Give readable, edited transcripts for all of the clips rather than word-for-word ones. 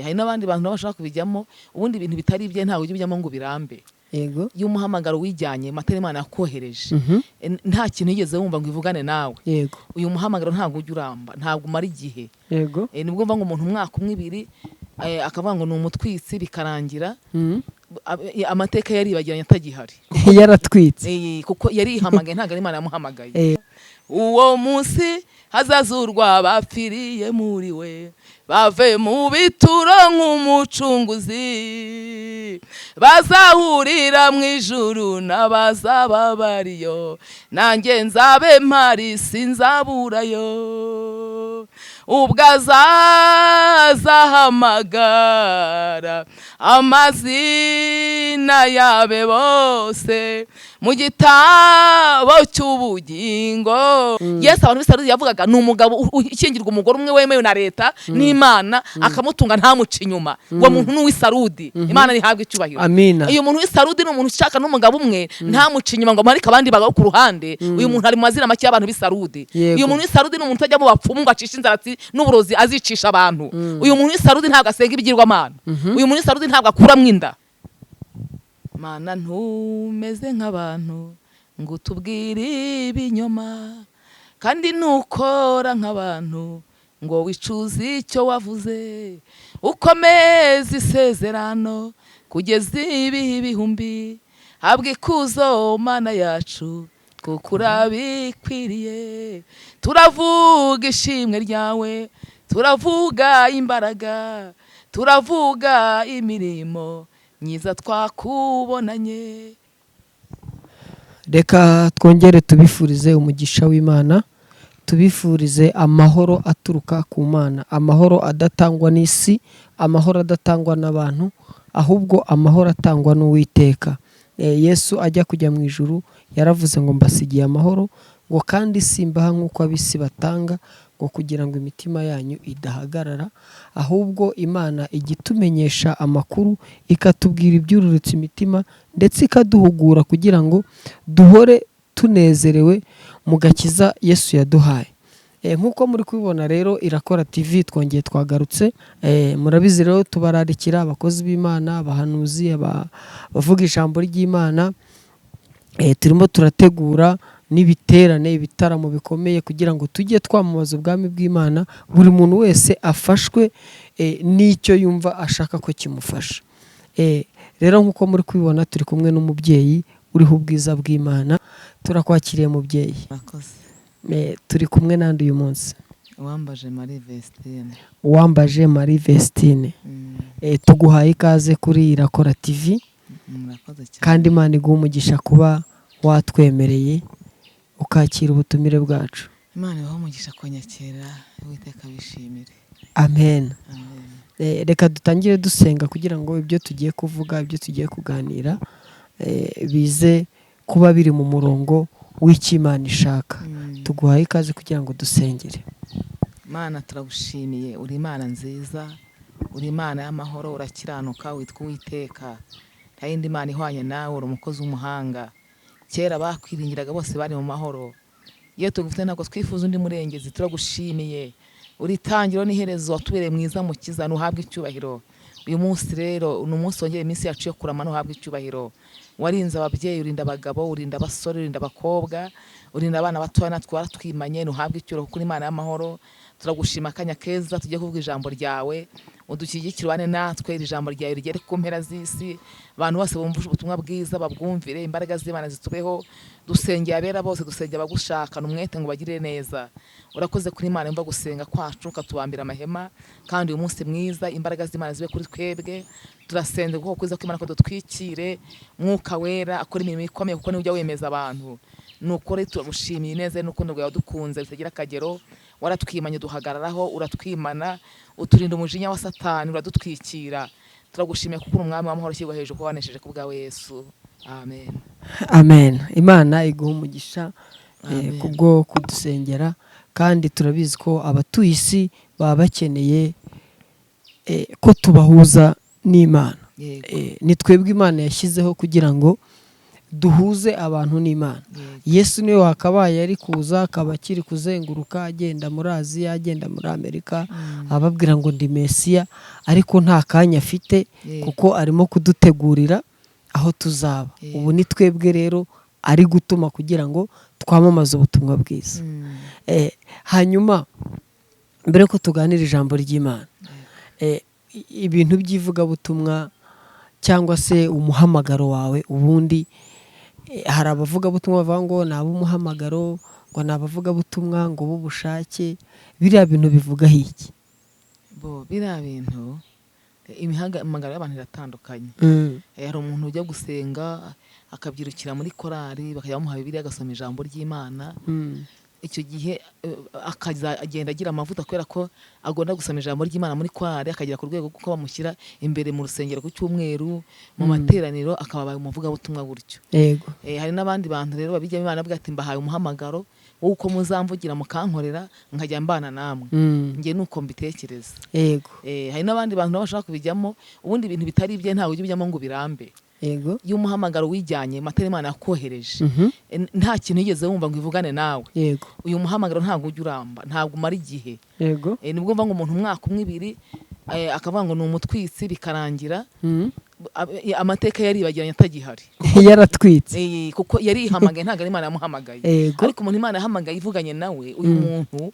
hari n'abandi bantu bashaka kubijyamo ubundi ibintu bitari ibye ntawe ujye bijyamo ngo birambe. Yego. Y'umuhamagaro wijyanye matera Imana yakohereje. Nta kintu yigeze wumva ngo ivugane nawe. Yego. Uyu muhamagaro ntabwo ujya uramba, ntabwo umara igihe. Yego. Nibwo mva ngo umuntu umwaka umwe ibiri akavuga ngo ni umutwitsi bikarangira. Amateka yaribagiranye atagihari. Yaratwitse. Kuko yarihamagaye ntabwo ari Imana yamuhamagaye. Uwo munsi hazazurwa abapfiriye muri we, bave mu bituro nk'umucunguzi, bazahurira mu ijuru n'abazaba bariyo, nanjye nzabe mpari sinzaburayo. Ubwo azahamagara amazina yabe bose mu gitabo cy'ubugingo. Yesu abantu b'Isarudi yavugaga ni umugabo ukingirwa umugore umwe wemewe na leta n'Imana akamutunga ntamuca inyuma. Uwo muntu ni uw'Isarudi, Imana nihabwe icyubahiro. Amina. Uyu muntu w'Isarudi ni umuntu ushaka n'umugabo umwe ntamuca inyuma ngo amarike abandi bagabo ku ruhande. Uyu muntu ari mu mazina make y'abantu b'Isarudi. Uyu muntu w'Isarudi ni umuntu utajya mu bapfumu ngo acishe inzaratsi n'uburozi azicisha abantu. Uyu muntu w'Isarudi ntabwo asenga ibigirwamana. Uyu muntu w'Isarudi ntabwo akuramwo inda. Mana ntumeze nk'abantu ngo utubwire ibinyoma, kandi ntukora nk'abantu ngo wicuze icyo wavuze. Ukomeza isezerano kugeza ibihe ibihumbi, habwa ikuzo Mana yacu kuko urabikwiriye. Turavuga ishimwe ryawe, turavuga imbaraga, turavuga imirimo myiza twakubonanye. Reka twongere tubifurize umugisha w'Imana, tubifurize amahoro aturuka ku Mana, amahoro adatangwa n'isi, amahoro adatangwa n'abantu, ahubwo amahoro atangwa n'Uwiteka. Yesu ajya kujya mu ijuru yaravuze ngo mbasigiye amahoro, ngo kandi simbaha nk'uko ab'isi batanga, ngo kugira ngo imitima yanyu idahagarara. Ahubwo Imana igitumenyesha amakuru, ikatubwira ibyururutse imitima, ndetse ikaduhugura kugira ngo duhore tunezerewe mu gakiza Yesu yaduhaye. Nk'uko muri kubibona rero Irakora TV twongeye twagarutse. Murabizi rero tubararikira abakozi b'Imana, abahanuzi, abavuga ijambo ry'Imana. Turimo turategura n'ibiterane, ibitaramo bikomeye kugira ngo tujye twamamaza ubwami bw'Imana, buri muntu wese afashwe n'icyo yumva ashaka ko kimufasha. Rero nk'uko muri kubibona turi kumwe n'umubyeyi uriho ubwiza bw'Imana. Turakwakiriye mubyeyi. Turi kumwe nandi uyu munsi. Uwambaje Marie Vestine. Uwambaje Marie Vestine. Tuguhaye ikaze kuri Irakora TV. Kandi Imana iguha umugisha kuba watwemereye ukakira ubutumire bwacu. Imana ibahe umugisha kwanyakira, Uwiteka bishimire. Amen. Reka dutangire dusenga kugira ngo ibyo tugiye kuvuga, ibyo tugiye kuganira bize kuba biri mu murongo w'Imana ishaka. Tuguhaye ikaze kugira ngo dusengere. Mana turagushimiye, uri Imana nziza, uri Imana y'amahoro, urakiranuka, witwa Uwiteka. Nta yindi Mana ihwanye nawe, uri umukozi w'umuhanga. Kera bakwiringiraga bose bari mu mahoro. Iyo tugufite ntabwo twifuza undi murengezi. Turagushimiye, uri itangiriro n'iherezo, watubereye mwiza mukiza, nuhabwe icyubahiro. Uyu munsi rero ni umunsi wongeye iminsi yacu yo kurama, nuhabwe icyubahiro. Warinze ababyeyi, urinda abagabo, urinda abasore, urinda abakobwa, urinda abana batoya, natwe waratwimanye, nuhabwe icyubahiro kuko Imana y'amahoro. Turagushima akanya keza tujye kuvuga ijambo ryawe, udushyigikire ubane natwe, iri jambo ryawe rigere ku mpera z'isi, abantu bose bumva ubutumwa bwiza babwumvire, imbaraga z'Imana zitubeho. Dusengeye abera bose, dusengeye abagushakana umwete ngo bagire neza. Urakoze kuri Imana yumva gusenga kwacu, ukatubambira amahema, kandi uyu munsi mwiza imbaraga z'Imana zibe kuri twebwe. Turasenze kuko kwiza kw'Imana ko dutwikire, Mwuka Wera akora imirimo ikomeye kuko niwe ujya wemeza abantu. Nuko rero turagushimiye neza n'urukundo rwawe dukunze bitagira akagero. Waratwimanye duhagararaho, uratwimana, uturinda umujinya wa Satani, uradutwikira. Turagushimiye kuko umwami w'amahoro ushyirwa hejuru, ko wanesheje ku bwawe Yesu. Amen. Amen. Imana iguha umugisha kubwo kudusengera, kandi turabizi ko abatuye isi baba bakeneye ko tubahuza n'Imana. Ni twebwe Imana yashyizeho kugira ngo duhuze abantu n'Imana. Yego. Yesu niwe wakabaye ari kuza akaba akiri kuzenguruka agenda muri Aziya agenda muri Amerika ababwira ngo ndi Mesiya, ariko nta kanya afite Yego. kuko arimo kudutegurira aho tuzaba. Yego. Ubu ni twebwe rero ari gutuma kugira ngo twamamaze ubutumwa bwiza. Hanyuma mbere ko tuganira ijambo ry'Imana, ibintu by'ivugabutumwa cyangwa se umuhamagaro wawe, ubundi hari abavugabutumwa bavuga ngo ni ab'umuhamagaro, ngo ni abavugabutumwa ngo b'ubushake, biriya bintu bivugaho iki? Biriya bintu imihamagaro y'abantu iratandukanye. Hari umuntu ujya gusenga akabyirukira muri korali bakajya bamuha Bibiliya agasoma ijambo ry'Imana. Icyo gihe akagenda agira amavuta kubera ko agomba gusoma ijambo ry'Imana muri korali, akagera ku rwego kuko bamushyira imbere mu rusengero ku cyumweru mu materaniro akaba umuvugabutumwa gutyo. Yego. Hari n'abandi bantu rero babijyamo Imana avuga ati mbahaye umuhamagaro wowe uko muzamvugira mukankorera nkajya mbana namwe. Njye nuko mbitekereza. Yego. Hari n'abandi bantu nabo bashaka kubijyamo, ubundi ibintu bitari ibye ntawe ujya ubijyamo ngo birambe. Yego. Iyo umuhamagaro wijyanye matera Imana yakohereje, nta kintu yigeze wumva ngo ivugane nawe. Yego. Uyu muhamagaro ntabwo ujya uramba, ntabwo umara igihe. Yego. Nibwo mva ngo umuntu umwaka umwe ibiri akavuga ngo ni umutwitsi bikarangira amateka yaribagiranye atagihari. Yaratwitse. Kuko yarihamagaye ntabwo ari Imana yamuhamagaye. Ariko umuntu Imana yahamagaye ivuganye nawe, uyu muntu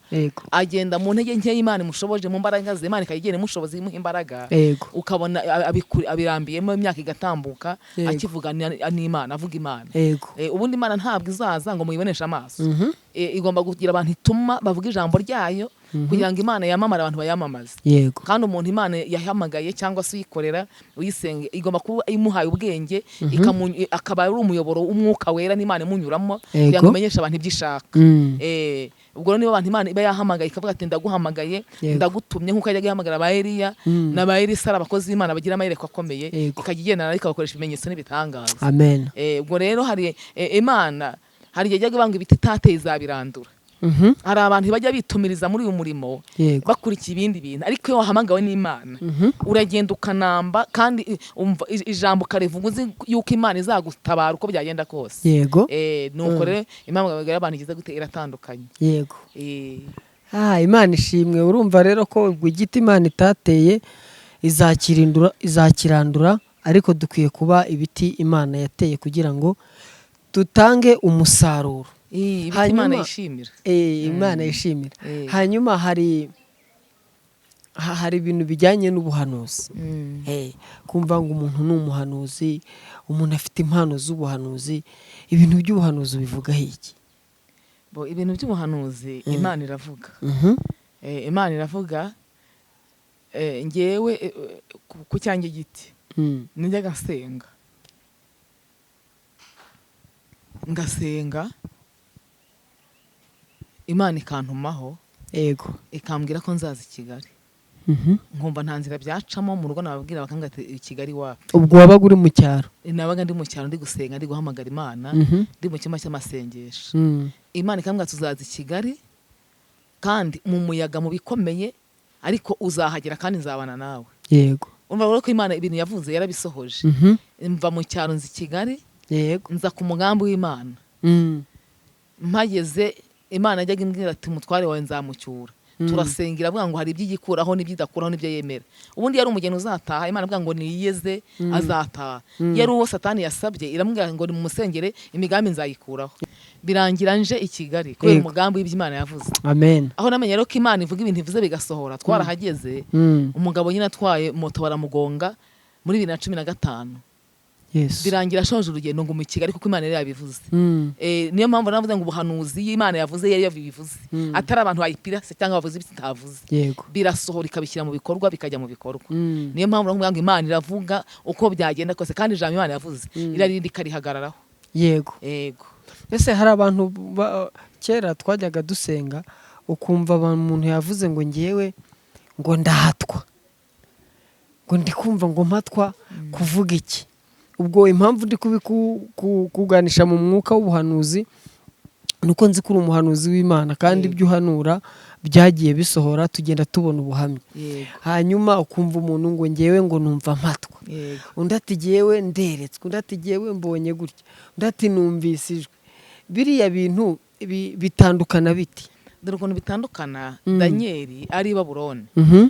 agenda mu ntege nke y'Imana imushoboje, mu mbaraga ze Imana ikagenda imushoboza imuha imbaraga. Ukabona abirambiyemo imyaka igatambuka akivugana n'Imana, avuga Imana. Ubundi Imana ntabwo izaza ngo muyiboneshe amaso. Igomba kugira abantu ituma bavuga ijambo ryayo kugira ngo Imana yamamare abantu bayamamaze. Kandi umuntu Imana yahamagaye cyangwa se uyikorera uyisenge igomba kuba imuhaye ubwenge, akaba ari umuyoboro w'umwuka wera n'Imana imunyuramo kugira ngo imenyeshe abantu ibyo ishaka. Ubwo niba abantu Imana iba yahamagaye ikavuga ati ndaguhamagaye ndagutumye, nk'uko yajyaga ihamagara ba Eliya na ba Elisa, abakozi b'Imana bagira amayerekwa akomeye, ikajya igendana ikabakoresha ibimenyetso n'ibitangaza. Amen. Ubwo rero hari Imana hari igihe yajyaga ibanga ibiti itateye izabirandura. Hari abantu bajya bitumiriza muri uyu murimo bakurikiye ibindi bintu, ariko iyo wahamagawe n'Imana uragenda ukanamba kandi umva ijambo karevuga uzi yuko Imana izagutabara uko byagenda kose. Yego. Nuko rero impamvu y'abantu igize gute iratandukanye. Yego. Imana ishimwe. Urumva rero ko igiti Imana itateye izakirandura, ariko dukwiye kuba ibiti Imana yateye kugira ngo dutange umusaruro. Imana yishimira. Imana yishimira. Hanyuma hari ibintu bijyanye n'ubuhanuzi. Kumva ngo umuntu ni umuhanuzi, umuntu afite impano z'ubuhanuzi, ibintu by'ubuhanuzi bivugaho iki? Ibintu by'ubuhanuzi Imana iravuga. Imana iravuga. Ngewe ku cyanjye giti nijyaga ngasenga Imana ikantumaho. Yego. Ikambwira ko nzaza i Kigali. Nkumva nta nzira byacamo mu rugo, nababwira bakambwira ati i Kigali wapi. Ubwo wabaga uri mu cyaro? Nabaga ndi mu cyaro ndi gusenga, ndi guhamagara Imana, ndi mu cyumba cy'amasengesho. Imana ikambwira tuzaza i Kigali kandi mu muyaga mu bikomeye, ariko uzahagera kandi nzabana nawe. Yego. Umva rero ko Imana ibintu yavuze yarabisohoje. Mva mu cyaro nzi Kigali. Yego. Nza ku mugambi w'Imana. Mpageze Imana yajyaga imbwira ati umutware wawe nzamucyura. Turasengera avuga ngo hari iby'igikuraho n'ibyidakuraho n'ibyo yemera. Ubundi yari umugeni uzataha, Imana avuga ngo niyeze azataha. Yari uwo Satani yasabye, iramubwira ngo ni mu musengere imigambi nzayikuraho. Birangira nje i Kigali kubera umugambi w'iby'Imana yavuze. Amen. Aho namenye rero ko Imana ivuga ibintu ivuze bigasohora. Twarahageze, umugabo nyine atwaye moto baramugonga muri 2015. Birangira ashoje urugendo ngo mu Kigali kuko Imana yari yabivuze. Niyo mpamvu navuze ngo ubuhanuzi y'Imana yavuze yari yabivuze, atari abantu bayipirase cyangwa bavuze ibitavuze. Birasohora ikabishyira mu bikorwa, bikajya mu bikorwa. Niyo mpamvu navuga ngo Imana iravuga uko byagenda kose, kandi ijambo Imana yavuze irarinda ikarihagararaho. Yego. Ese hari abantu kera twajyaga dusenga ukumva umuntu yavuze ngo ngewe ngo ndahatwa, ngo ndi kumva ngo mpatwa kuvuga iki. Ubwo impamvu ndi kuganisha mu mwuka w'ubuhanuzi nuko nzi ko uri umuhanuzi w'Imana, kandi ibyo uhanura byagiye bisohora, tugenda tubona ubuhamya. Hanyuma ukumva umuntu ngo ngewe ngo numva mpatwa. Yego. undi ati jyewe nderetswe, undi ati jyewe mbonye gutya, undi ati numvise ijwi. Biriya bintu bitandukana biti? dore ukuntu bitandukana. Danieli ari i Babuloni,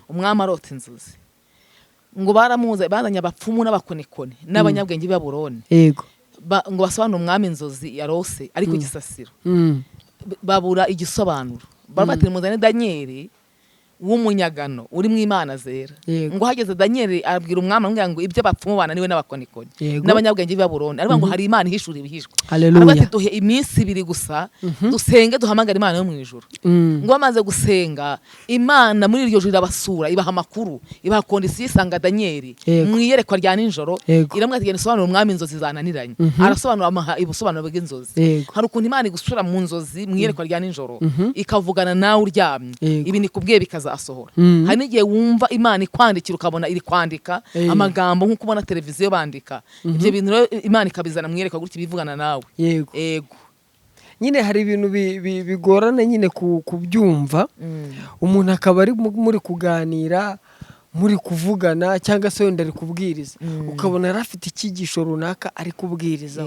umwami arota inzozi, ngo baramuza bazanye abapfumu n'abakonikoni n'abanyabwenge b'i Babuloni, yego, ngo basobanure umwami inzozi yarose ari ku gisasiro. Babura igisobanuro, barabatira muzane Danieli w'umunyagano uri mu Imana zera. Ngo hageze Danieli abwira umwami amubwira ngo ibyo bapfumu bananiwe n'abakonikoni n'abanyabwenge b'i Babuloni, ariko ngo hari Imana ihishura ibihishwe. Arabati duhe iminsi 2 gusa dusenge duhamagara Imana yo mu ijuru. Ngo bamaze gusenga, Imana muri iryo juru irabasura, ibaha amakuru, ibaha kondisiyo, isanga Danieli mu iyerekwa rya nijoro, iramubwira ati genda usobanure umwami inzozi zananiranye. Arasobanura ubusobanuro bw'inzozi. Hari ukuntu Imana igusura mu nzozi mu iyerekwa rya nijoro ikavugana nawe uryamye, ibi nikubwiye bikazasohora. Hari n'igihe wumva Imana ikwandikira ukabona iri kwandika amagambo nk'uko ubona televiziyo bandika. Ibyo bintu rero Imana ikabizana mu iyerekwa gutya bivugana nawe. Yego. Nyine hari ibintu bigorana nyine kubyumva. Umuntu akaba ari muri kuganira, muri kuvugana, cyangwa se wenda ari kubwiriza, ukabona yari afite icyigisho runaka ari kubwiriza.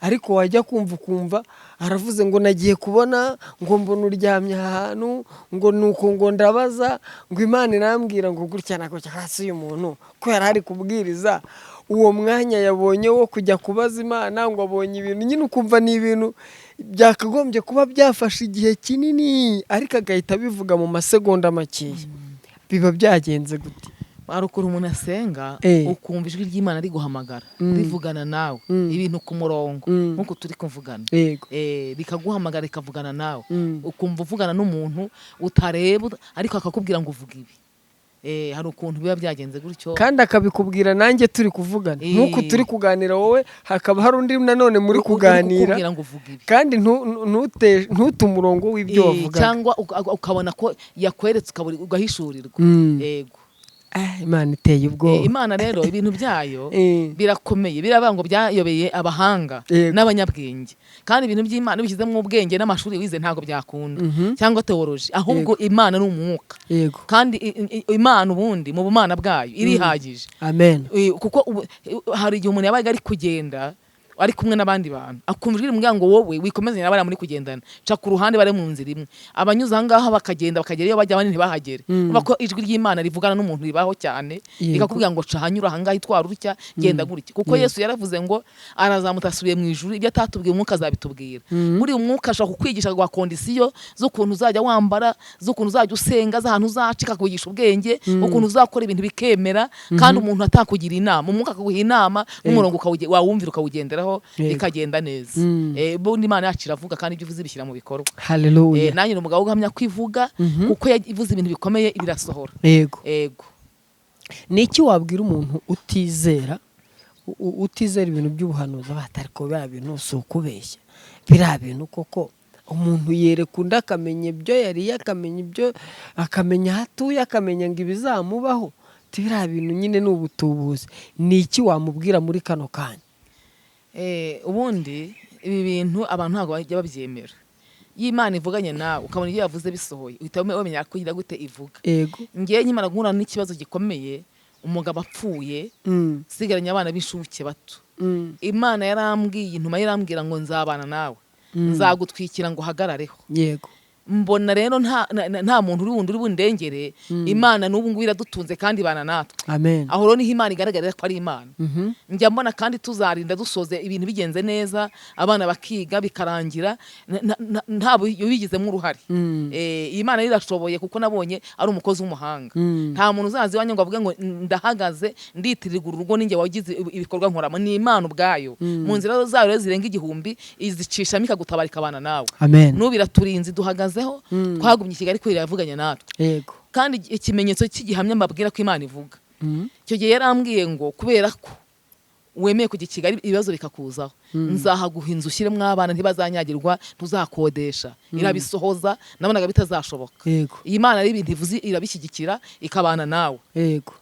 Ariko wajya kumva aravuze ngo nagiye kubona ngo mbona uryamye ahantu ngo nuko ngo ndabaza ngo Imana irambwira ngo gutya na gutya. Hasi uyu muntu ko yari ari kubwiriza, uwo mwanya yabonye wo kujya kubaza Imana, ngo abonye ibintu nyine ukumva ni ibintu byakagombye kuba byafashe igihe kinini, ariko agahita bivuga mu masegonda makeya. Biba byagenze gute? Hari ukuntu umuntu asenga ukumva ijwi ry'Imana riguhamagara rivugana nawe ibintu ku murongo nk'uko turi kuvugana, rikaguhamagara rikavugana nawe, ukumva uvugana n'umuntu utareba ariko akakubwira ngo uvuge ibi. Hari ukuntu biba byagenze gutyo, kandi akabikubwira nanjye turi kuvugana nk'uko turi kuganira, wowe hakaba hari undi nanone muri kuganira, kandi ntute umurongo w'ibyo wavuga, cyangwa ukabona ko yakweretse ugahishurirwa. Yego. Imana iteye ubwoba. Imana rero ibintu byayo birakomeye, biraba ngo byayobeye abahanga n'abanyabwenge, kandi ibintu by'Imana bishyizemo ubwenge n'amashuri wize ntago byakunda, cyangwa teoloji, ahubwo Imana ni umwuka, kandi Imana ubundi mu bumana bwayo irihagije. Amen. Kuko hari igihe umuntu yabaga ari kugenda ari kumwe n'abandi bantu, akumva ijwi rimubwira ngo wowe wikomezanya n'abari muri kugendana, ca ku ruhande bare mu nzira imwe, abanyuze ahangaha bakagenda bakagera iyo bajya abandi ntibahagere. Ko ijwi ry'Imana rivugana n'umuntu ribaho cyane, rikakubwira ngo ca hanyura ahangaha itwara urutya, genda gutya. Kuko Yesu yaravuze ngo arazamuka asubiye mu ijuru, ibyo atatubwiye umwuka azabitubwira. Muri umwuka ashaka kukwigisha gwa kondisiyo z'ukuntu uzajya wambara, z'ukuntu uzajya usenga, z'ahantu uzacika, kugisha ubwenge, ukuntu uzakora ibintu bikemera, kandi umuntu atakugira inama, umwuka akaguha inama n'umurongo wawumvira ukawugendera ikagenda neza. Bundi Imana yacu iravuga, kandi ibyo uvuze bishyira mu bikorwa. Haleluya. Nanjye umugabo ugamya kwivuga, kuko yavuze ibintu bikomeye birasohora. Yego. Yego. Niki wabwira umuntu utizera ibintu by'ubuhanuzi, abatari ko bya bintu si ukubeshya, biriya bintu koko umuntu yereka undi akamenya ibyo yari akamenya ibyo, akamenya hatuye, akamenya ngo ibizamubaho, biriya bintu nyine ni ubutubuzi. Niki wamubwira muri kano kanya? Ubundi ibi bintu abantu ntabwo bajya babyemera. Y'Imana ivuganye nawe ukabona ibyo yavuze bisohoye, uhita wamenya ko igira gute ivuga. Ngiye nkimara guhura n'ikibazo gikomeye, umugabo apfuye, sigaranye abana b'inshuke bato, Imana yarambwiye intuma yarambwira ngo nzabana nawe, nzagutwikira ngo hagarareho. Yego. Mbona rero nta muntu uri wundi uri bundengere. Imana n'ubu ngubu iradutunze kandi ibana natwe. Amen. Aho rero niho Imana igaragarira ko ari Imana. Njya mbona kandi tuzarinda dusoze ibintu bigenze neza, abana bakiga bikarangira, ntabwo yabigizemo uruhare. Imana irashoboye, kuko nabonye ari umukozi w'umuhanga. Nta muntu uzazi iwanjye ngo avuge ngo ndahagaze nditirirwa urugo ninjye wagize ibikorwa nkoramo. Ni Imana ubwayo, mu nzira zayo rero zirenga 1000 izicishamo ikagutabara ikabana nawe. Amen. N'ubiraturinzi duhagaze twagumye i Kigali ko iravuganye natwe. Yego. Kandi ikimenyetso cy'igihamya mbabwira ko Imana ivuga, icyo gihe yarambwiye ngo kubera ko wemeye kujya i Kigali ibibazo bikakuzaho, nzahaguha inzu ushyiremo abana ntibazanyagirwa, tuzakodesha. Irabisohoza, nabonaga bitazashoboka. Iyi Imana ari ibintu ivuze irabishyigikira ikabana nawe. Yego.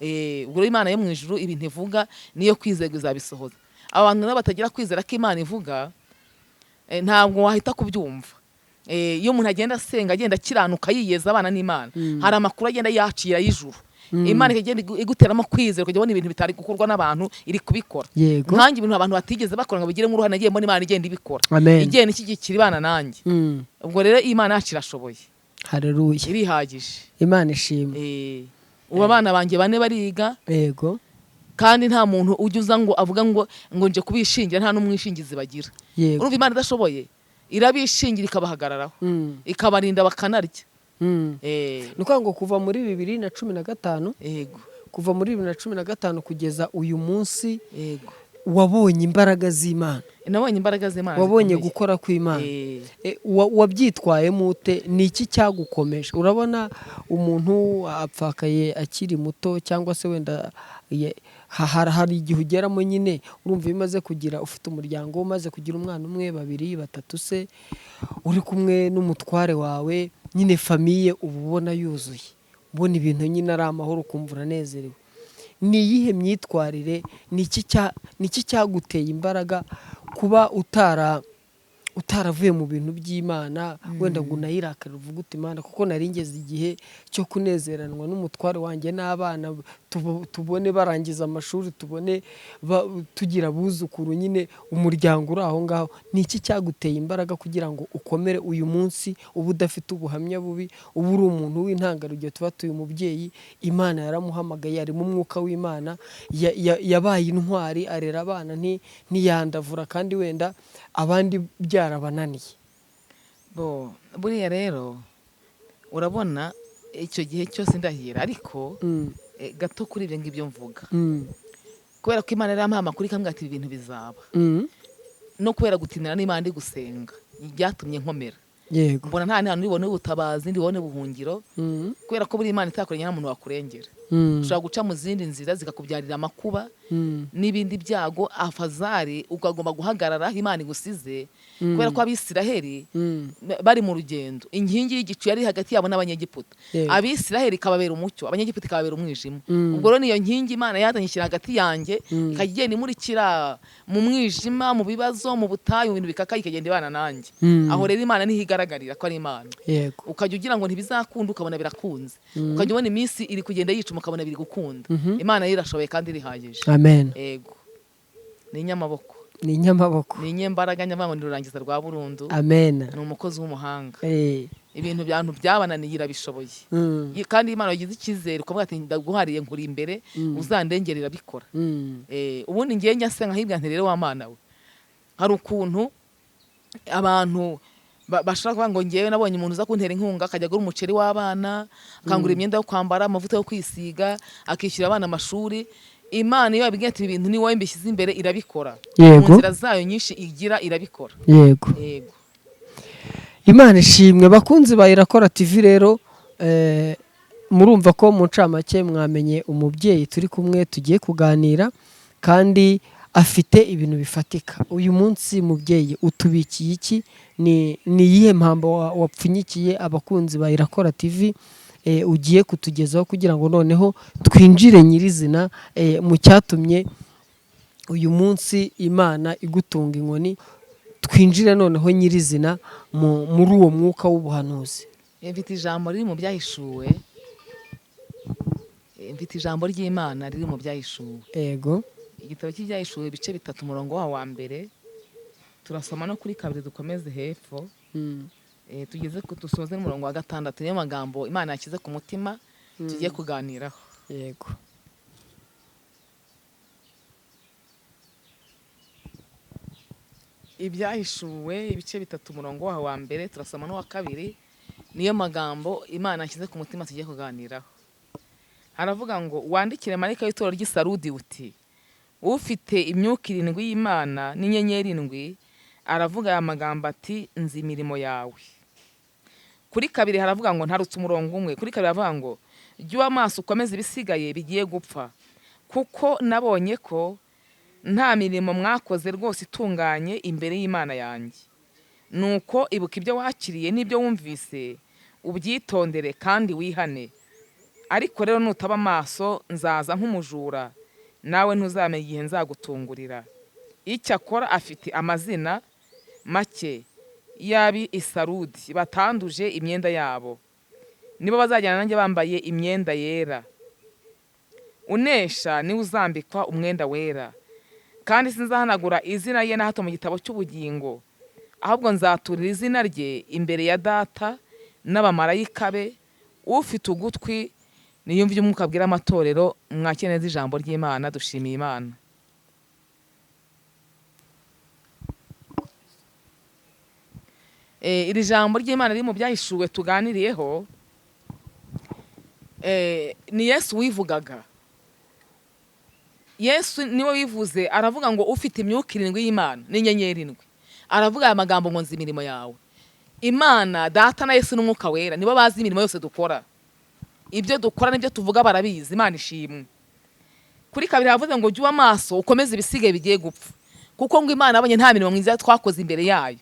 Ubwo Imana yo mu ijuru ibintu ivuga niyo kwizerwa izabisohoza. Abantu nabo batagira kwizera ko Imana ivuga, ntabwo wahita kubyumva. Iyo umuntu agenda asenga, agenda akiranuka yiyeza abana n'Imana, hari amakuru agenda yacira y'ijuru, Imana ikagenda iguteramo kwizera ukajya ubona ibintu bitari gukorwa n'abantu iri kubikora. Yego. Nkanjye ibintu abantu batigeze bakora ngo bigire uruhare nagiye mbona Imana igenda ibikora. Amen. Igenda ishyigikira ibana nanjye. Ubwo rero Imana yacu irashoboye. Haleluya. Irihagije. Imana ishimwe. Ubu abana banjye bane bariga. Yego. Kandi nta muntu ujya uza ngo avuga ngo nje kubishingira, nta n'umwishingizi bagira. Yego. Urumva Imana idashoboye irabishingira ikabahagararaho, ikabarinda bakanarya. Nuko ngo kuva muri 2015, yego, kuva muri 2015 kugeza uyu munsi, yego, wabonye imbaraga z'Imana. Nabonye imbaraga z'Imana. Wabonye gukora kw'Imana. Wabyitwayemo ute? Ni iki cyagukomeje? Urabona umuntu apfakaye akiri muto, cyangwa se wenda hari igihe ugeramo nyine urumva bimaze kugira, ufite umuryango umaze kugira umwana umwe, babiri, batatu, se uri kumwe n'umutware wawe, nyine famiye uba ubona yuzuye, ubona ibintu nyine ari amahoro, ukumva uranezerewe. Ni iyihe myitwarire? Ni iki cyaguteye imbaraga kuba utaravuye mu bintu by'Imana, wenda ngo unayirakare uvuga uti Imana kuko nari ngeze igihe cyo kunezeranwa n'umutware wanjye n'abana, tubone barangiza amashuri, tubone tugira buzukuru, nyine umuryango uri aho ngaho. Ni iki cyaguteye imbaraga kugira ngo ukomere uyu munsi, uba udafite ubuhamya bubi, uba uri umuntu w'intangarugero? Tuba tuyu mubyeyi Imana yaramuhamagaye, ari mu mwuka w'Imana, yabaye intwari, arera abana ntiyandavura, kandi wenda abandi byarabananiye. Buriya rero urabona icyo gihe cyose ndahira, ariko gato kuri ibyo ngibyo mvuga, kubera ko Imana yarampaye amakuru ikambwira ati ibintu bizaba, no kubera gutinira n'Imana ndi gusenga byatumye nkomera. Yego. Mbona nta hantu nibone ubutabazi, ndibone buhungiro, kubera ko buri Imana itakoranye nta muntu wakurengera. Ushobora guca mu zindi nzira zikakubyarira amakuba n'ibindi byago, afazari ukagomba guhagarara aho Imana igusize, kubera ko Abisiraheli bari mu rugendo, inkingi y'igicu yari hagati yabo n'Abanyegiputa. Abisiraheli ikababera umucyo, Abanyegiputa ikababera umwijima. Ubwo rero niyo nkingi Imana yazanye ishyira hagati yanjye, ikajya igenda imurikira mu mwijima, mu bibazo, mu butayu, mu bintu bikakaye, ikagenda ibana nanjye. Aho rero Imana niho igaragarira ko ari Imana. Yego. Ukajya ugira ngo ntibizakunda, ukabona birakunze. Ukajya ubona iminsi iri kugenda yicuma, ukabona biri gukunda. Imana irashoboye kandi irihagije. Amen. Yego. Ni inyamaboko. Ni inyamaboko. Ni inyembaraga, nyavuga ngo rurangiza rwa burundu. Amen. Ni umukozi w'umuhanga. Ibintu byabananiye irabishoboye. Kandi Imana yagize icyizere, ukavuga ati ndaguhariye, nkuri imbere, uzandengera, irabikora. Ubundi ngiye nyasenga nkibwa nti rero wa Mana we, hari ukuntu abantu bashaka kuvuga ngo ngewe nabonye umuntu uza kuntera inkunga, akajya agura umuceri w'abana, akangura imyenda yo kwambara, amavuta yo kwisiga, akishyura abana amashuri. Imana iyo yabigiye ati ibintu ni wowe mbishyize imbere, irabikora. Mu nzira zayo nyinshi igira, irabikora. Yego. Yego. Imana ishimwe. Bakunzi ba Irakora TV rero, murumva ko mu ncamake mwamenye umubyeyi turi kumwe tugiye kuganira, kandi afite ibintu bifatika. Uyu munsi mubyeyi utubikiye iki? Ni iyihe mpambo wapfunyikiye abakunzi ba Irakora TV ugiye kutugezaho, kugira ngo noneho twinjire nyirizina mu cyatumye uyu munsi Imana igutunga inkoni, twinjire noneho nyirizina muri uwo mwuka w'ubuhanuzi. Mfite ijambo riri mu byahishuwe, mfite ijambo ry'Imana riri mu byahishuwe. Yego. Igitabo cy'ibyahishuwe ibice 3 umurongo wa mbere, turasoma no kuri 2 dukomeze hepfo, tugeze dusoze n'umurongo wa 6. Niyo magambo Imana yakize ku mutima tugiye kuganiraho. Yego. Ibyahishuwe ibice 3 umurongo wa mbere, turasoma no wa 2. Niyo magambo Imana yakize ku mutima tugiye kuganiraho. Haravuga ngo, wandikire marayika w'itorero ry'i Sarudi uti, ufite imyuka 7 y'Imana n'inyenyeri 7, aravuga aya magambo ati, nzi imirimo yawe. Kuri 2 haravuga ngo, ntarutse umurongo umwe. Kuri 2 haravuga ngo, jya amaso ukomeze ibisigaye bigiye gupfa, kuko nabonye ko nta mirimo mwakoze rwose itunganye imbere y'Imana yanjye. Nuko ibuka ibyo wakiriye n'ibyo wumvise, ubyitondere kandi wihane. Ariko rero nutaba amaso, nzaza nk'umujura, nawe ntuzamenye igihe nzagutungurira. Icyakora afite amazina make y'abi Isarudi batanduje imyenda yabo, nibo bazajyana nanjye bambaye imyenda yera. unesha niwe uzambikwa umwenda wera, kandi sinzahanagura izina rye na hato mu gitabo cy'ubugingo, ahubwo nzaturira izina rye imbere ya Data n'abamarayika be. Ufite ugutwi niyumve ibyo Umwuka abwira amatorero. Mwakire neza ijambo ry'Imana. Dushimiye Imana. Iri jambo ry'Imana riri mu byahishuwe tuganiriyeho, ni Yesu wivugaga. Yesu niwe wivuze, aravuga ngo ufite imyuka 7 y'Imana n'inyenyeri 7. Aravuga aya magambo ngo nzi imirimo yawe. Imana Data na Yesu n'Umwuka wera nibo bazi imirimo yose dukora. Ibyo dukora n'ibyo tuvuga barabizi. Imana ishimwe. Kuri 2 havuze ngo jya amaso ukomeze ibisigaye bigiye gupfa, kuko ngo Imana abonye nta mirimo myiza twakoze imbere yayo.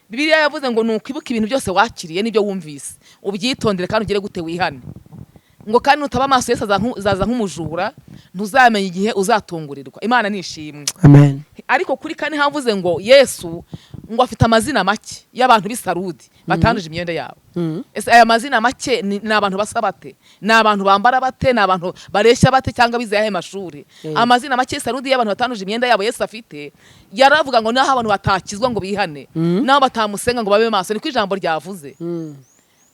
Bibiliya yavuze ngo nukwibuka ibintu byose wakiriye n'ibyo wumvise ubyitondere kandi ugire gute wihane. Ngo kandi nutaba amaso Yesu azaza nk'umujura, ntuzamenye igihe uzatungurirwa. Imana nishimwe. Amen. Ariko kuri 4 havuze ngo Yesu ngo afite amazina make y'abantu b'Isarudi batanduje imyenda yabo. Ese aya mazina make ni abantu basa bate? Ni abantu bambara bate? Ni abantu bareshya bate cyangwa bize yahe mashuri? Amazina make y'Isarudi y'abantu batanduje imyenda yabo Yesu afite, yaravuga ngo naho abantu batakizwa ngo bihane, naho batamusenga ngo babe maso. Niko ijambo ryavuze.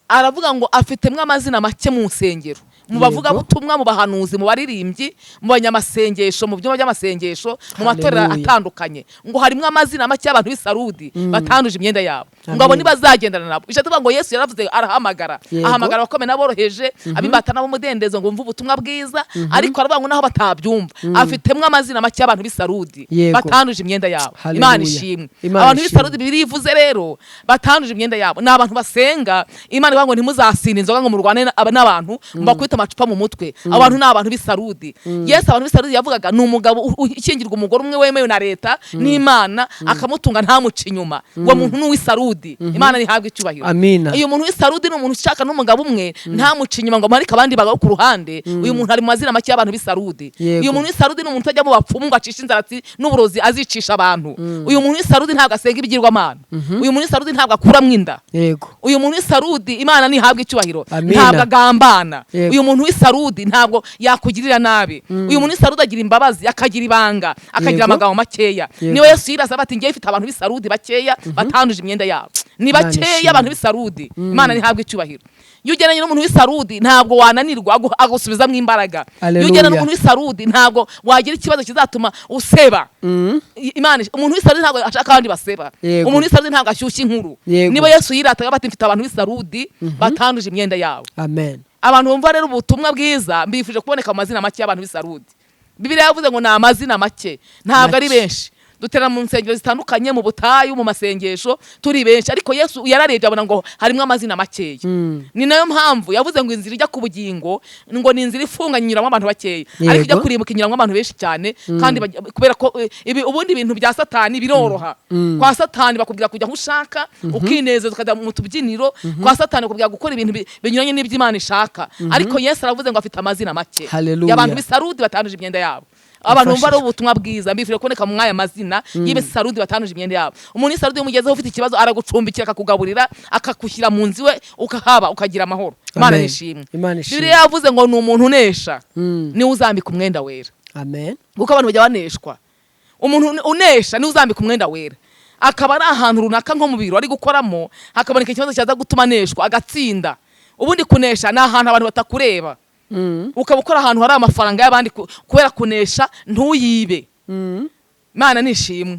Aravuga ngo afitemwe amazina make mu nsengero, mu bavuga butumwa, mu bahanuzi, mu baririmbyi, mu banyamasengesho, mu byumba by'amasengesho, mu matorero atandukanye. Ngo harimwe amazina make y'abantu b'Isarudi batanduje imyenda yabo, ngo abo nibazagendana nabo. Ije tuvuga ngo Yesu yaravuze, arahamagara, ahamagara abakome n'aboroheje, abimbata nabo mudendezo ngo mvu ubutumwa bwiza. Ariko aravuga ngo naho batabyumva, afitemwe amazina make y'abantu b'Isarudi batanduje imyenda yabo. Imana ishimwe. Abantu b'Isarudi birivuze rero batanduje imyenda yabo ni abantu basenga. Imana ngo ntimuzasine inzoga ngo murwane n'abantu mbakwita amacupa mu mutwe. Abantu ni abantu b'Isarudi. Yesu abantu b'Isarudi yavugaga ni umugabo ukingirwa umugore umwe wemewe na leta n'Imana, akamutunga ntamuca inyuma. Uwo muntu ni uw'Isarudi. Imana nihabwe icyubahiro. Iyo muntu w'Isarudi ni umuntu ushaka n'umugabo umwe ntamuca inyuma ngo amarike abandi bagabo ku ruhande. Uyu muntu ari mu mazina make y'abantu b'Isarudi. Uyu muntu w'Isarudi ni umuntu utajya mu bapfumu ngo acishe inzaratsi n'uburozi azicisha abantu. Uyu muntu w'Isarudi ntabwo asenga ibigirwamana. Uyu muntu w'Isarudi ntabwo akuramwo inda. Uyu muntu w'Isarudi Imana nihabwe icyubahiro, ntabwo agambana. Uyu muntu w'Isarudi ntabwo yakugirira nabi. Uyu muntu w'Isarudi agira imbabazi, akagira ibanga, akagira amagambo makeya. Niwe Yesu yirasa bati ngiye mfite abantu b'Isarudi bakeya batanduje imyenda yabo. Ni bakeya abantu b'Isarudi. Imana nihabwe icyubahiro. Iyo ugendanye n'umuntu w'Isarudi ntabwo wananirwa agusubizamo imbaraga. Iyo ugendanye n'umuntu w'Isarudi ntabwo wagira ikibazo kizatuma useba. Imana umuntu w'Isarudi ntabwo ashaka abandi baseba. Umuntu w'Isarudi ntabwo ashyushya inkuru. Niba Yesu yirataga bati mfite abantu b'Isarudi batanduje imyenda yabo. Amen. Abantu bumva rero ubutumwa bwiza mbifuje kuboneka amazina make y'abantu b'Isarudi. Bibiliya yavuze ngo ni amazina make, ntabwo ari benshi. Dutera mu nsengero zitandukanye, mu butayu, mu masengesho, turi benshi. Ariko Yesu yararebye abona ngo harimo amazina makeya. Ni nayo mpamvu yavuze ngo inzira ijya ku bugingo ngo ni inzira ifunganye inyuramo abantu bakeya, ariko ijya kurimbuka inyuramo abantu benshi cyane. Kandi kubera ko ubundi ibintu bya Satani biroroha. Kwa Satani bakubwira kujya aho ushaka ukinezeza ukajya mu tubyiniro. Kwa Satani bakubwira gukora ibintu binyuranye n'iby'Imana ishaka. Ariko Yesu aravuze ngo afite amazina make y'abantu b'Isarudi batanduje imyenda yabo. Abantu bumva ari ubutumwa bwiza mbifuje kuboneka mu mwaya mazina y'Isarudi batanduje imyenda yabo. Umuntu w'Isarudi umugezeho ufite ikibazo aragucumbikira, akakugaburira, akakushyira mu nzu we, ukahaba ukagira amahoro. Imana nishimwe. Bibiliya yavuze ngo ni umuntu unesha niwe uzambika umwenda wera. Amen. Kuko abantu bajya baneshwa. Umuntu unesha niwe uzambika umwenda wera. Akaba ari ahantu runaka nko mu biro ari gukoramo, hakaboneka ikibazo cyaza gutuma aneshwa agatsinda. Ubundi kunesha ni ahantu abantu batakureba. Ukaba ukora ahantu hari amafaranga y'abandi kubera kunesha ntuyibe. Imana nishimwe.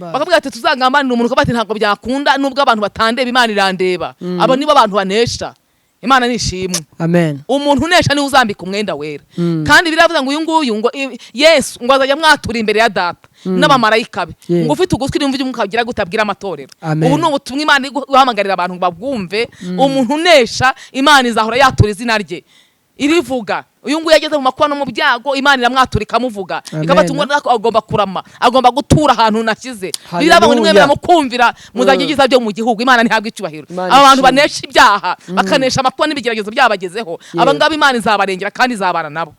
Bakavuga ati tuzagambanira umuntu ko bati ntabwo byakunda nubwo abantu batandeba Imana irandeba. Abo nibo abantu banesha. Imana nishimwe. Amen. Umuntu unesha niwe uzambika umwenda wera. Kandi biravuga ngo uyu nguyu ngo Yesu ngo azajya mwatura imbere ya Data n'abamarayika be, ngo ufite ugutwi n'umva ibyo mukagira gutabwira amatorero. Ubu ni ubutumwa Imana guhamagarira abantu babwumve. Umuntu unesha Imana izahora yatura izina rye irivuga. Uyu nguyu yageze mu makuba no mu byago, Imana iramwatura ikamuvuga, ikabatunga ko agomba kurama, agomba gutura ahantu nashyize. Biraba ngo nimwe mukumvira muzagigiza byo mu gihugu. Imana ntihabwe icyubahiro. Abantu banesha ibyaha bakanesha amakuba n'ibigeragezo byabagezeho, abangaba Imana izabarengera kandi izabana nabo.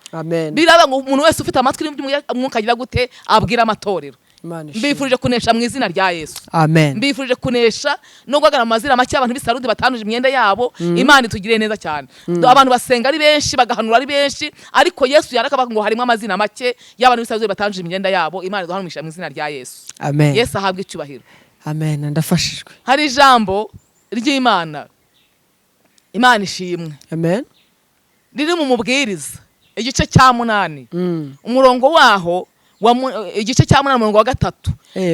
Biraba ngo umuntu wese ufite amatwi n'umwuka agira gute abwira amatorero. mbifurije kunesha mu izina rya Yesu. Amen. Mbifurije kunesha no guhagarara mu mazina make abantu b'Isarudi batanuje imyenda yabo. Imana itugire neza cyane. Abantu basenga ari benshi bagahanura ari benshi, ariko Yesu yarakavuga ngo harimo amazina make y'abantu b'Isarudi batanuje imyenda yabo. Imana iduhanumisha mu izina rya Yesu. Amen. Yesu ahabwe icyubahiro. Amen. Ndafashijwe. Hari ijambo ry'Imana, Imana ishimwe, Amen, riri mu Mubwiriza igice cya 8 umurongo waho igice cya 8 umurongo wa 3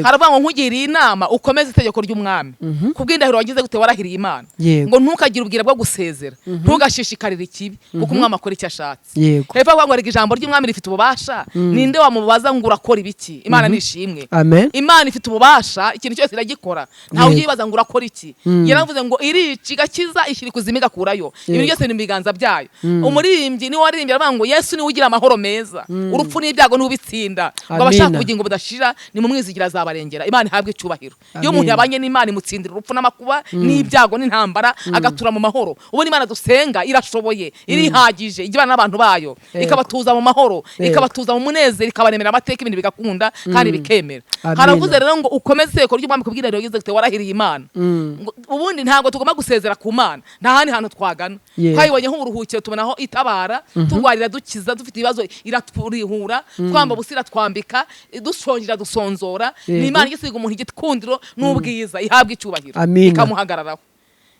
haravuga ngo nkugiriye inama ukomeze itegeko ry'umwami kubw'indahiro wagize gute warahiriye Imana ngo ntukagire ubwira bwo gusezera ntugashishikarire ikibi kuko umwami akora icyo ashatse. Hepfo avuga ngo rega ijambo ry'umwami rifite ububasha, ninde wamubaza ngo urakora ibiki? Imana nishimwe. Imana ifite ububasha, ikintu cyose iragikora, ntawe uyibaza ngo urakora iki. Yaravuze ngo irica igakiza, ishyira ikuzimu igakurayo, ibintu byose ni mu biganza byayo. Umuririmbyi ni waririmbye aravuga ngo Yesu niwe ugira amahoro meza, urupfu n'ibyago n'ubitsinda, ngo abashaka ubugingo budashira ni mu mwizigira azabarengera. Imana ihabwe icyubahiro. Iyo umuntu yabanye n'Imana imutsindira urupfu n'amakuba n'ibyago n'intambara agatura mu mahoro. Ubu Imana dusenga irashoboye, irihagije, ijyana n'abantu bayo, ikabatuza mu mahoro, ikabatuza mu munezero, ikabaremera amateka, ibintu bigakunda kandi bikemera. Haravuze rero ngo ukomeze itegeko ry'umwami kubw'indahiro yagize gute warahiriye Imana. Ubundi ntabwo tugomba gusezera ku Mana, nta handi hantu twagana. Twayibonye nk'uburuhukiro, tubonaho itabara, turwarira dukiza, dufite ibibazo iraturihura, twamba busira twambika, dushongera dusonzora. Ni Imana igisiga umuntu igikundiro n'ubwiza, ihabwe icyubahiro ikamuhagararaho.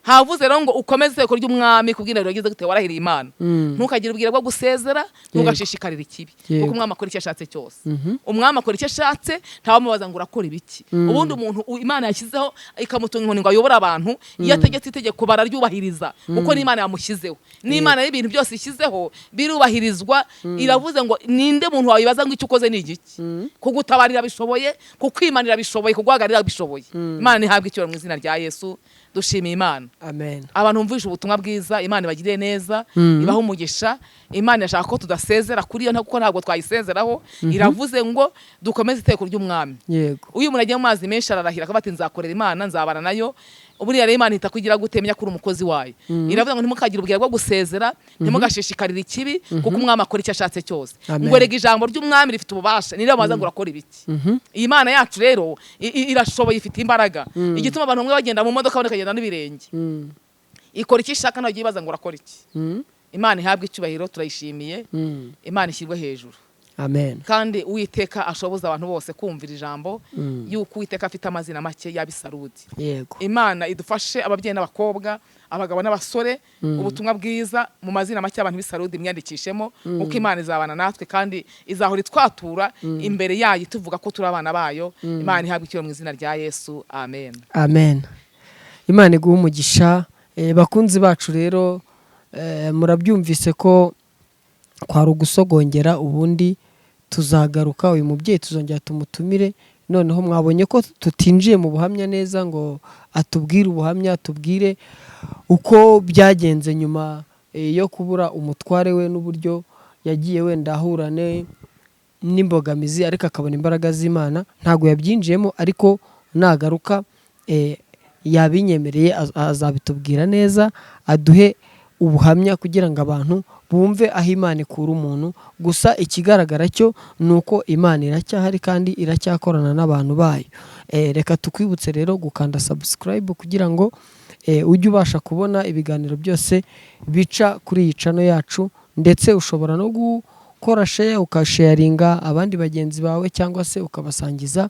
Havuze rero ngo ukomeze itegeko ry'umwami kubw'indahiro yagize gute warahiriye Imana. Ntukagire ubwira bwo gusezera, ntugashishikarire ikibi kuko umwami akora icyo ashatse cyose. Umwami akora icyo ashatse, ntawamubaza ngo urakora ibiki. Ubundi umuntu Imana yashyizeho ikamutunga inkoni ngo ayobore abantu, iyo ategetse itegeko bararyubahiriza kuko n'Imana yamushyizeho. N'Imana y'ibintu byose ishyizeho birubahirizwa. Iravuze ngo ninde muntu wabibaza ngo icyo ukoze ni igiki? Kugutabarira bishoboye, kukwimanira bishoboye, kuguhagarira bishoboye. Imana ihabwe icyubahiro mu izina rya Yesu. Dushimiye Imana. Amen. Abantu bumvisha ubutumwa bwiza, Imana ibagiriye neza, ibaho umugisha. Imana yashaka ko tudasezera kuri yo kuko ntabwo twayisezeraho. Iravuze ngo dukomeze itegeko ry'umwami. Yego. Uyu umuntu agiye mu mazi menshi ararahira akaba ati nzakorera Imana, nzabana nayo. Buriya rero Imana itakugira gutemenya kuri umukozi wayo. Iravuga ngo ntimukagire ubwira bwo gusezera, ntimugashishikarire ikibi kuko umwami akora icyo ashatse cyose. Ngo rega ijambo ry'umwami rifite ububasha, nire baza ngo urakora ibiki. Iyi Imana yacu rero irashoboye, ifite imbaraga. Igituma abantu bamwe bagenda mu modoka bakagenda n'ibirenge. Ikora icyo ishaka, ntagiye ibaza ngo urakora iki. Imana ihabwe icyubahiro, turayishimiye. Imana ishyirwe hejuru. Amen. Kandi Uwiteka ashoboza abantu bose kumvira ijambo yuko Uwiteka afite amazina make y'Abisarudi. Yego. Imana idufashe ababyeyi n'abakobwa, abagabo n'abasore, ubutumwa bwiza mu mazina make y'abantu b'Isarudi mwandikishemo, uko Imana izabana natwe kandi izahora itwatura imbere yayo tuvuga ko turi abana bayo. Imana ihabwe icyubahiro mu izina rya Yesu. Amen. Amen. Imana iguhe umugisha. Bakunzi bacu rero murabyumvise ko kwari ugusogongera, ubundi tuzagaruka. Uyu mubyeyi tuzongera tumutumire. Noneho mwabonye ko tutinjiye mu buhamya neza ngo atubwire ubuhamya, atubwire uko byagenze nyuma yo kubura umutware we n'uburyo yagiye wenda ahurane n'imbogamizi, ariko akabona imbaraga z'Imana. Ntabwo yabyinjiyemo, ariko nagaruka yabinyemereye azabitubwira neza, aduhe ubuhamya kugira ngo abantu bumve aho Imana ikura umuntu. Gusa ikigaragara cyo ni uko Imana iracyahari kandi iracyakorana n'abantu bayo. Reka tukwibutse rero gukanda subscribe kugira ngo ujye ubasha kubona ibiganiro byose bica kuri iyi channel yacu, ndetse ushobora no gukora share, ukasharinga abandi bagenzi bawe cyangwa se ukabasangiza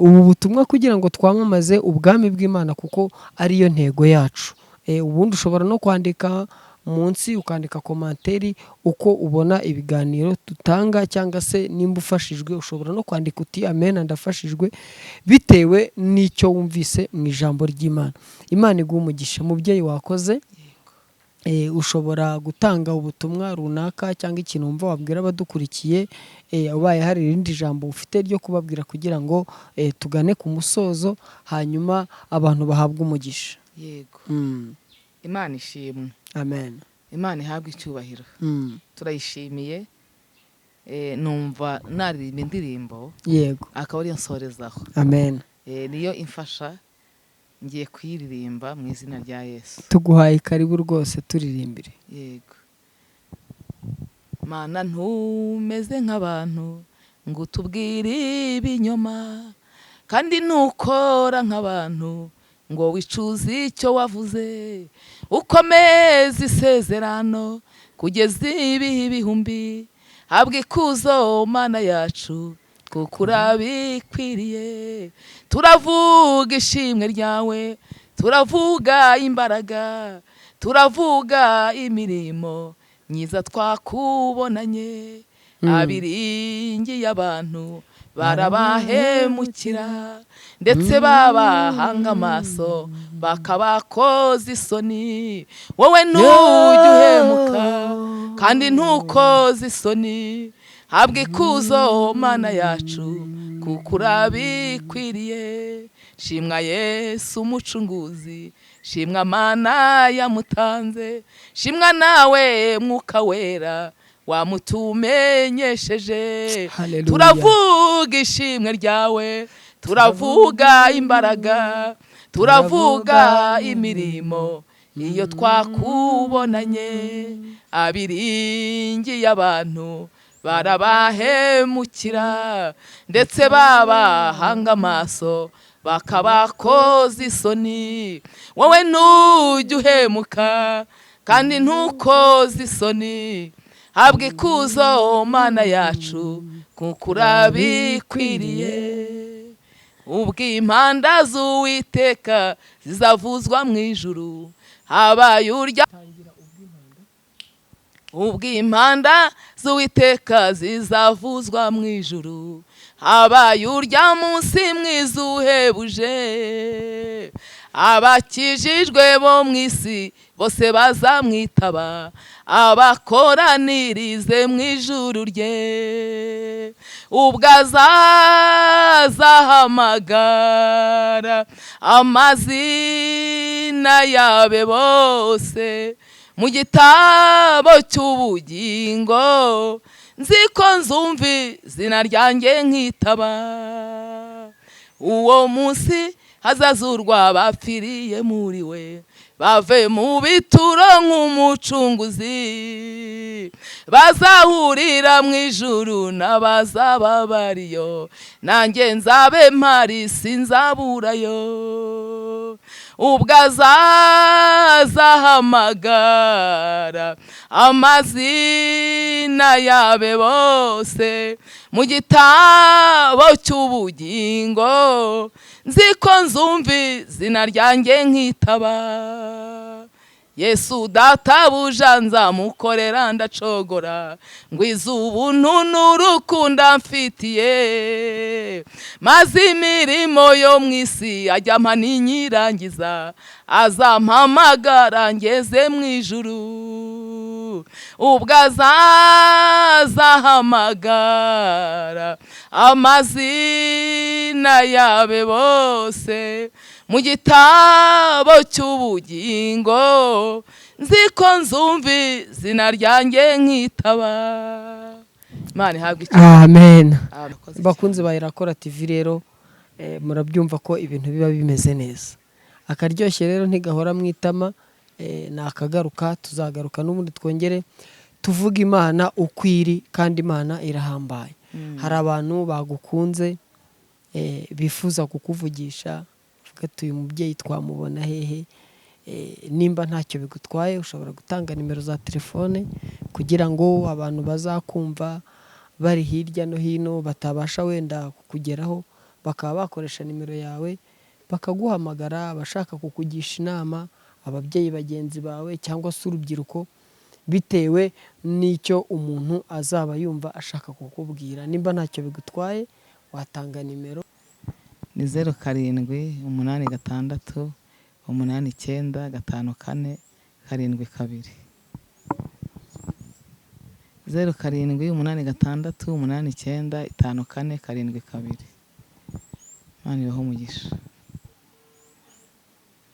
ubu butumwa kugira ngo twamamaze ubwami bw'Imana kuko ariyo ntego yacu. Ubundi ushobora no kwandika munsi, ukandika komanteri uko ubona ibiganiro tutanga, cyangwa se nimba ufashijwe ushobora no kwandika uti amen ndafashijwe, bitewe n'icyo wumvise mu ijambo ry'Imana. Imana iguhe umugisha. Mubyeyi wakoze. Ushobora gutanga ubutumwa runaka cyangwa ikintu wumva wabwira abadukurikiye, ubaye hari irindi jambo ufite ryo kubabwira kugira ngo tugane ku musozo, hanyuma abantu bahabwe umugisha. Yego. Imana ishimwe. Amen. Imana ihabwe icyubahiro. Turayishimiye. Numva naririmba indirimbo. Yego. Akaba ariyo nsorezaho. Amen. Niyo imfasha, ngiye kuyiririmba mu izina rya Yesu. Tuguhaye karibu rwose turirimbire. Yego. Mana ntumeze nk'abantu ngo utubwire ibinyoma, kandi ntukora nk'abantu ngo wicuze icyo wavuze. Ukomeza isezerano kugeza ibihe ibihumbi, habwa ikuzo Mana yacu kuko urabikwiriye. Turavuga ishimwe ryawe, turavuga imbaraga, turavuga imirimo myiza twakubonanye. Abiringiye abantu barabahemukira, ndetse babahanga amaso bakabakoza isoni. Wowe ntujya uhemuka kandi ntukoze isoni, habwa ikuzo Mana yacu kuko urabikwiriye. Shimwa Yesu umucunguzi, shimwa Mana yamutanze, shimwa nawe Mwuka Wera wamutumenyesheje. Turavuga ishimwe ryawe, turavuga imbaraga, turavuga imirimo iyo twakubonanye. Abiringiye abantu barabahemukira, ndetse babahanga amaso bakabakoza isoni. Wowe ntujya uhemuka kandi ntukoze isoni, habwa ikuzo Mana yacu kuko urabikwiriye. Ubwo impanda z'Uwiteka zizavuzwa mu ijuru, habaye urya. Ubwo impanda z'Uwiteka zizavuzwa mu ijuru, habaye urya munsi mwiza uhebuje. Abakijijwe bo mu isi bose bazamwitaba, abakoranirize mu ijuru rye. Ubwo azahamagara amazina yabe bose mu gitabo cy'ubugingo, nziko nzumva izina ryanjye nkitaba. Uwo munsi hazazurwa abapfiriye muri we, bave mu bituro nk'umucunguzi. Bazahurira mu ijuru n'abazaba bariyo, nanjye nzabe mpari sinzaburayo. Ubwo azahamagara amazina yabe bose mu gitabo cy'ubugingo, nziko nzumva izina ryanjye nkitaba. Yesu databuja nzamukorera ndacogora, ngwiza ubuntu n'urukundo mfitiye, maze imirimo yo mu isi ajya ampa ninyirangiza, azampamagara ngeze mu ijuru. Ubwo azahamagara amazina yabe bose mu gitabo cy'ubugingo, nziko nzumva izina ryanjye nkitaba. Imana ihabwe icyubahiro. Amen. Bakunzi ba Irakora TV rero, murabyumva ko ibintu biba bimeze neza. Akaryoshye rero ntigahora mwitama, nakagaruka tuzagaruka n'ubundi twongere tuvuga Imana ukwiri, kandi Imana irahambaye. Hari abantu bagukunze, bifuza kukuvugisha, uyu mubyeyi twamubona hehe. Nimba ntacyo bigutwaye ushobora gutanga nimero za telefone kugira ngo abantu bazakumva bari hirya no hino batabasha wenda kukugeraho, bakaba bakoresha nimero yawe bakaguhamagara, abashaka kukugisha inama, ababyeyi bagenzi bawe cyangwa se urubyiruko, bitewe n'icyo umuntu azaba yumva ashaka kukubwira. Nimba ntacyo bigutwaye watanga nimero. Ni 0786 89 54 72. 0786 89 54 72. Imana ibahe umugisha.